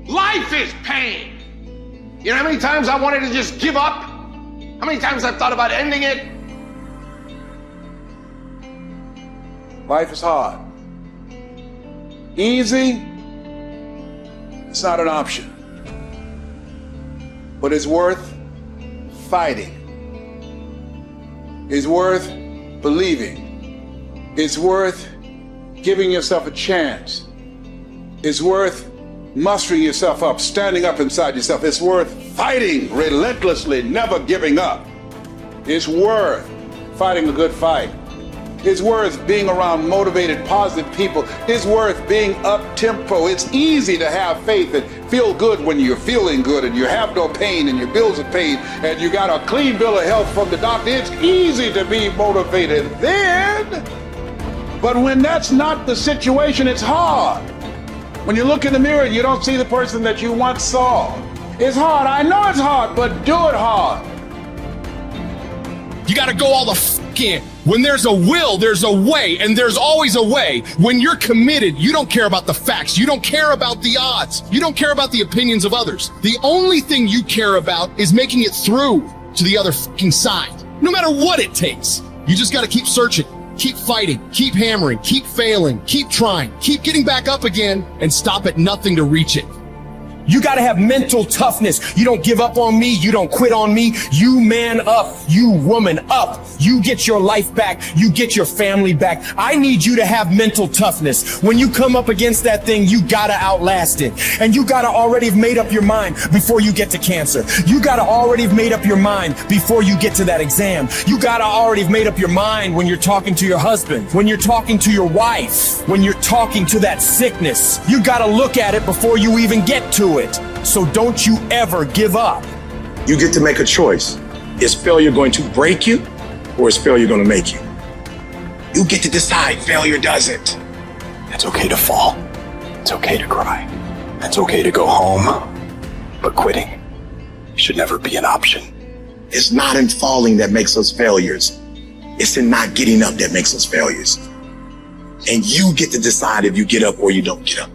Life is pain. You know how many times I wanted to just give up? How many times I've thought about ending it? Life is hard. Easy, it's not an option. But it's worth fighting. It's worth believing. It's worth giving yourself a chance. It's worth mustering yourself up, standing up inside yourself. It's worth fighting relentlessly, never giving up. It's worth fighting a good fight. It's worth being around motivated, positive people. It's worth being up-tempo. It's easy to have faith and feel good when you're feeling good and you have no pain and your bills are paid and you got a clean bill of health from the doctor. It's easy to be motivated then. But when that's not the situation, it's hard. When you look in the mirror and you don't see the person that you once saw. It's hard. I know it's hard, but do it hard. You got to go all the f in. When there's a will, there's a way, and there's always a way. When you're committed, you don't care about the facts. You don't care about the odds. You don't care about the opinions of others. The only thing you care about is making it through to the other f***ing side. No matter what it takes. You just got to keep searching, keep fighting, keep hammering, keep failing, keep trying, keep getting back up again, and stop at nothing to reach it. You gotta have mental toughness. You don't give up on me. You don't quit on me. You man up. You woman up. You get your life back. You get your family back. I need you to have mental toughness. When you come up against that thing, you gotta outlast it. And you gotta already have made up your mind before you get to cancer. You gotta already have made up your mind before you get to that exam. You gotta already have made up your mind when you're talking to your husband, when you're talking to your wife, when you're talking to that sickness. You gotta look at it before you even get to it. So don't you ever give up. You get to make a choice. Is failure going to break you or is failure going to make you? You get to decide. Failure doesn't. It's okay to fall. It's okay to cry. It's okay to go home. But quitting should never be an option. It's not in falling that makes us failures. It's in not getting up that makes us failures. And you get to decide if you get up or you don't get up.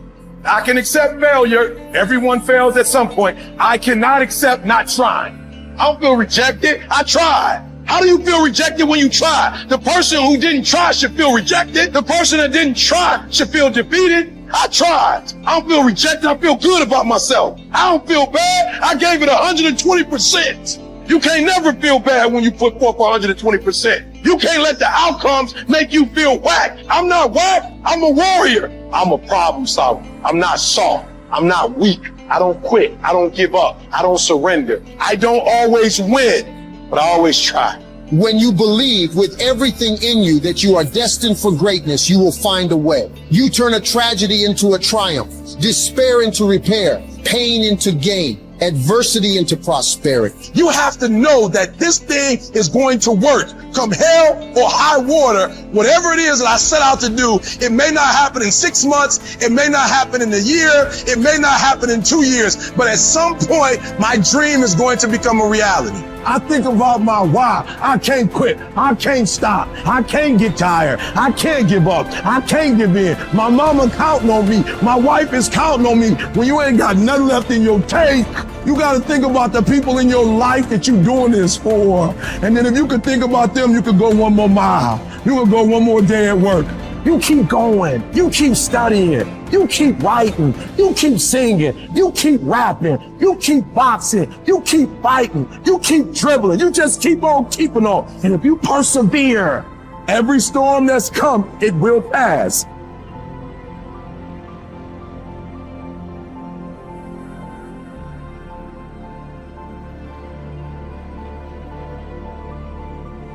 I can accept failure. Everyone fails at some point. I cannot accept not trying. I don't feel rejected. I tried. How do you feel rejected when you try? The person who didn't try should feel rejected. The person that didn't try should feel defeated. I tried. I don't feel rejected. I feel good about myself. I don't feel bad. I gave it 120%. You can't never feel bad when you put forth 120%. You can't let the outcomes make you feel whack. I'm not whack. I'm a warrior. I'm a problem solver. I'm not soft. I'm not weak. I don't quit. I don't give up. I don't surrender. I don't always win, but I always try. When you believe with everything in you that you are destined for greatness, you will find a way. You turn a tragedy into a triumph, despair into repair, pain into gain, adversity into prosperity. You have to know that this thing is going to work. Come hell or high water, whatever it is that I set out to do, it may not happen in 6 months, it may not happen in a year, it may not happen in 2 years, but at some point, my dream is going to become a reality. I think about my why. I can't quit. I can't stop. I can't get tired. I can't give up. I can't give in. My mama counting on me. My wife is counting on me. When you ain't got nothing left in your tank, you got to think about the people in your life that you're doing this for. And then if you could think about them, you could go one more mile. You could go one more day at work. You keep going. You keep studying. You keep writing. You keep singing. You keep rapping. You keep boxing. You keep fighting. You keep dribbling. You just keep on keeping on. And if you persevere, every storm that's come, it will pass.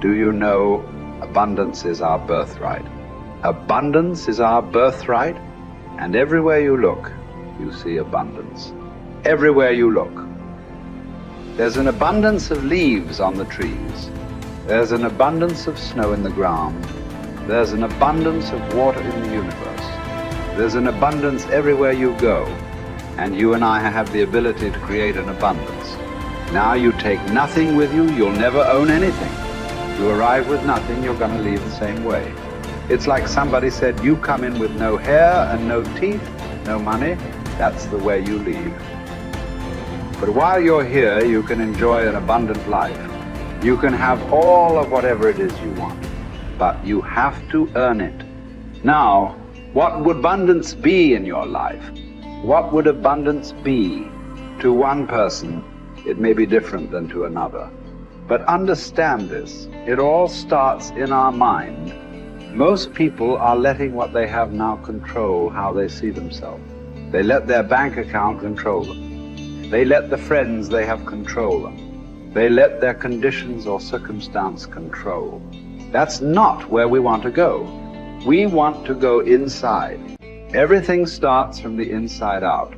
Do you know abundance is our birthright? Abundance is our birthright, and everywhere you look, you see abundance. Everywhere you look. There's an abundance of leaves on the trees. There's an abundance of snow in the ground. There's an abundance of water in the universe. There's an abundance everywhere you go, and you and I have the ability to create an abundance. Now you take nothing with you, you'll never own anything. You arrive with nothing, you're going to leave the same way. It's like somebody said, you come in with no hair and no teeth, no money, that's the way you leave. But while you're here, you can enjoy an abundant life. You can have all of whatever it is you want, but you have to earn it. Now, what would abundance be in your life? What would abundance be? To one person, it may be different than to another. But understand this, it all starts in our mind. Most people are letting what they have now control how they see themselves. They let their bank account control them. They let the friends they have control them. They let their conditions or circumstance control. That's not where we want to go. We want to go inside. Everything starts from the inside out.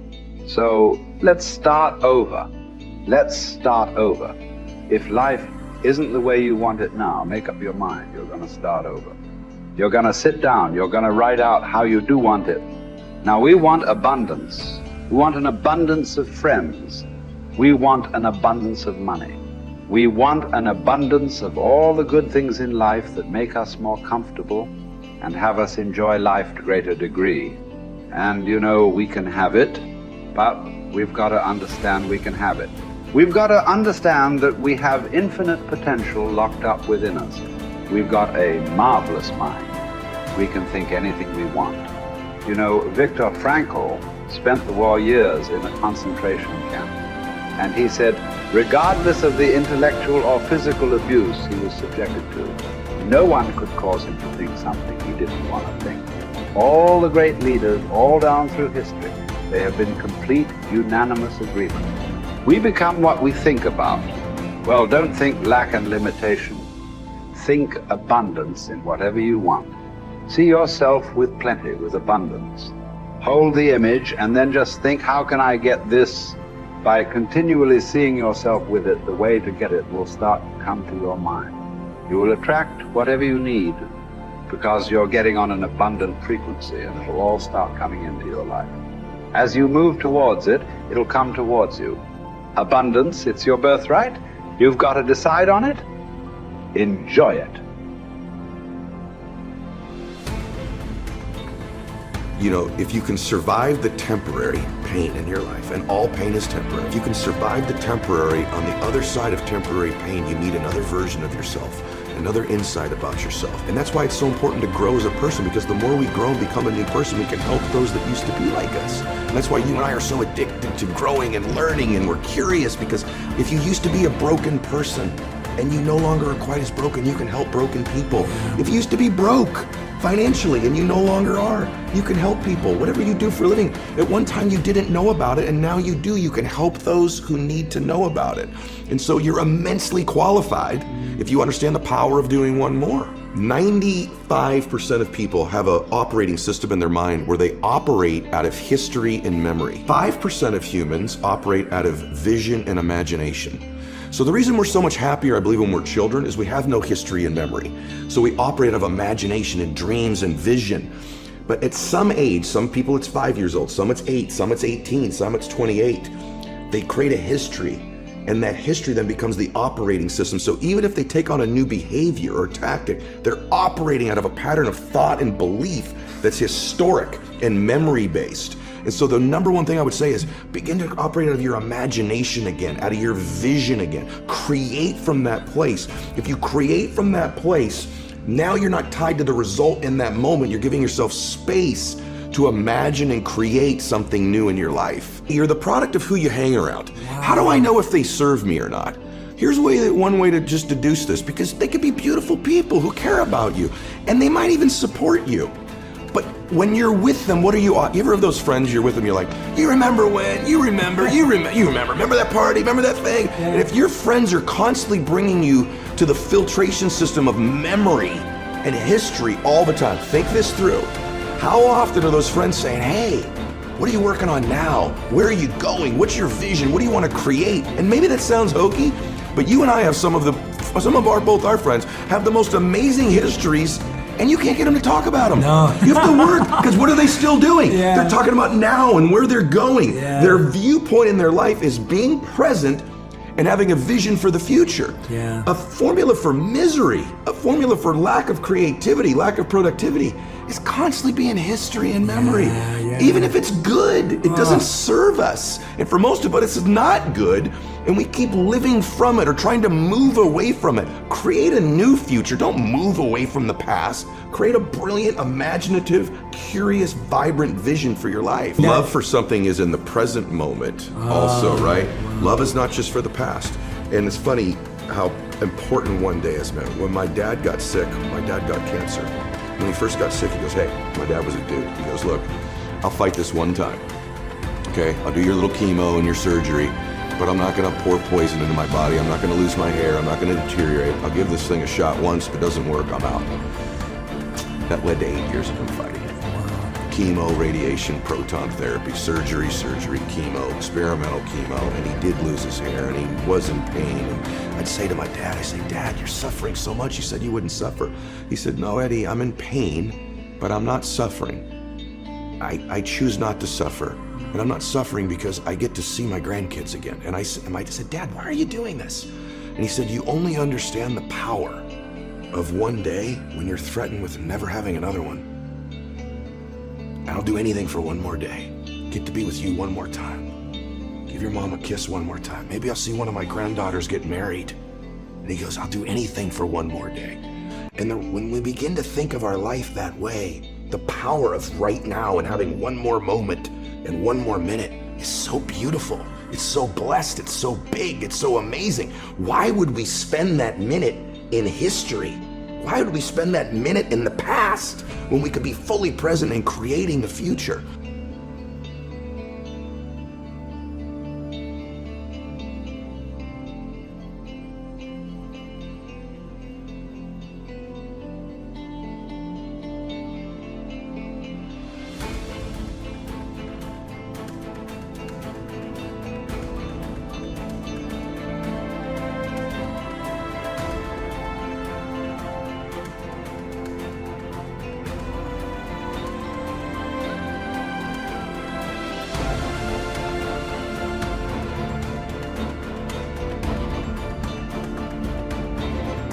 So let's start over. Let's start over. If life isn't the way you want it now, make up your mind. You're going to start over. You're going to sit down. You're going to write out how you do want it. Now, we want abundance. We want an abundance of friends. We want an abundance of money. We want an abundance of all the good things in life that make us more comfortable and have us enjoy life to a greater degree. And you know, we can have it, but we've got to understand we can have it. We've got to understand that we have infinite potential locked up within us. We've got a marvelous mind. We can think anything we want. You know, Viktor Frankl spent the war years in a concentration camp. And he said, regardless of the intellectual or physical abuse he was subjected to, no one could cause him to think something he didn't want to think. All the great leaders, all down through history, they have been complete, unanimous agreement. We become what we think about. Well, don't think lack and limitation. Think abundance in whatever you want. See yourself with plenty, with abundance. Hold the image and then just think, how can I get this? By continually seeing yourself with it, the way to get it will start to come to your mind. You will attract whatever you need because you're getting on an abundant frequency, and it will all start coming into your life. As you move towards it, it'll come towards you. Abundance, it's your birthright. You've got to decide on it. Enjoy it. You know, if you can survive the temporary pain in your life, and all pain is temporary, if you can survive the temporary, on the other side of temporary pain, you meet another version of yourself, another insight about yourself. And that's why it's so important to grow as a person, because the more we grow and become a new person, we can help those that used to be like us. And that's why you and I are so addicted to growing and learning, and we're curious, because if you used to be a broken person and you no longer are quite as broken, you can help broken people. If you used to be broke financially and you no longer are, you can help people. Whatever you do for a living, at one time you didn't know about it and now you do. You can help those who need to know about it. And so you're immensely qualified if you understand the power of doing one more. 95% of people have an operating system in their mind where they operate out of history and memory. 5% of humans operate out of vision and imagination. So the reason we're so much happier, I believe, when we're children is we have no history and memory. So we operate out of imagination and dreams and vision. But at some age, some people it's 5 years old, some it's 8, some it's 18, some it's 28. They create a history, and that history then becomes the operating system. So even if they take on a new behavior or tactic, they're operating out of a pattern of thought and belief that's historic and memory-based. And so the number one thing I would say is begin to operate out of your imagination again, out of your vision again. Create from that place. If you create from that place, now you're not tied to the result in that moment. You're giving yourself space to imagine and create something new in your life. You're the product of who you hang around. Wow. How do I know if they serve me or not? Here's one way to just deduce this, because they could be beautiful people who care about you, and they might even support you. But when you're with them, what are you ever have those friends you're with them, you're like, you remember when, you remember that party, remember that thing? Yeah. And if your friends are constantly bringing you to the filtration system of memory and history all the time, think this through. How often are those friends saying, hey, what are you working on now? Where are you going? What's your vision? What do you want to create? And maybe that sounds hokey, but you and I have both our friends have the most amazing histories, and you can't get them to talk about them. No. You have to work, because what are they still doing? Yeah. They're talking about now and where they're going. Yeah. Their viewpoint in their life is being present and having a vision for the future. Yeah. A formula for misery, a formula for lack of creativity, lack of productivity, is constantly being history and memory. Even if it's good, it doesn't serve us. And for most of us, it's not good. And we keep living from it or trying to move away from it. Create a new future. Don't move away from the past. Create a brilliant, imaginative, curious, vibrant vision for your life. Love for something is in the present moment also, right? Love is not just for the past. And it's funny how important one day is, man. When my dad got sick, my dad got cancer. When he first got sick, he goes, hey, my dad was a dude. He goes, look, I'll fight this one time. Okay, I'll do your little chemo and your surgery, but I'm not gonna pour poison into my body. I'm not gonna lose my hair. I'm not gonna deteriorate. I'll give this thing a shot once. If it doesn't work, I'm out. That led to 8 years of him fighting it. Chemo, radiation, proton therapy, surgery, chemo, experimental chemo, and he did lose his hair and he was in pain. And I'd say to my dad, I say, Dad, you're suffering so much. You said you wouldn't suffer. He said, no, Eddie, I'm in pain, but I'm not suffering. I choose not to suffer. And I'm not suffering because I get to see my grandkids again. And I said, Dad, why are you doing this? And he said, you only understand the power of one day when you're threatened with never having another one. I'll do anything for one more day. Get to be with you one more time. Give your mom a kiss one more time. Maybe I'll see one of my granddaughters get married. And he goes, I'll do anything for one more day. And when we begin to think of our life that way, the power of right now and having one more moment and one more minute is so beautiful. It's so blessed. It's so big. It's so amazing. Why would we spend that minute in history? Why would we spend that minute in the past when we could be fully present and creating the future?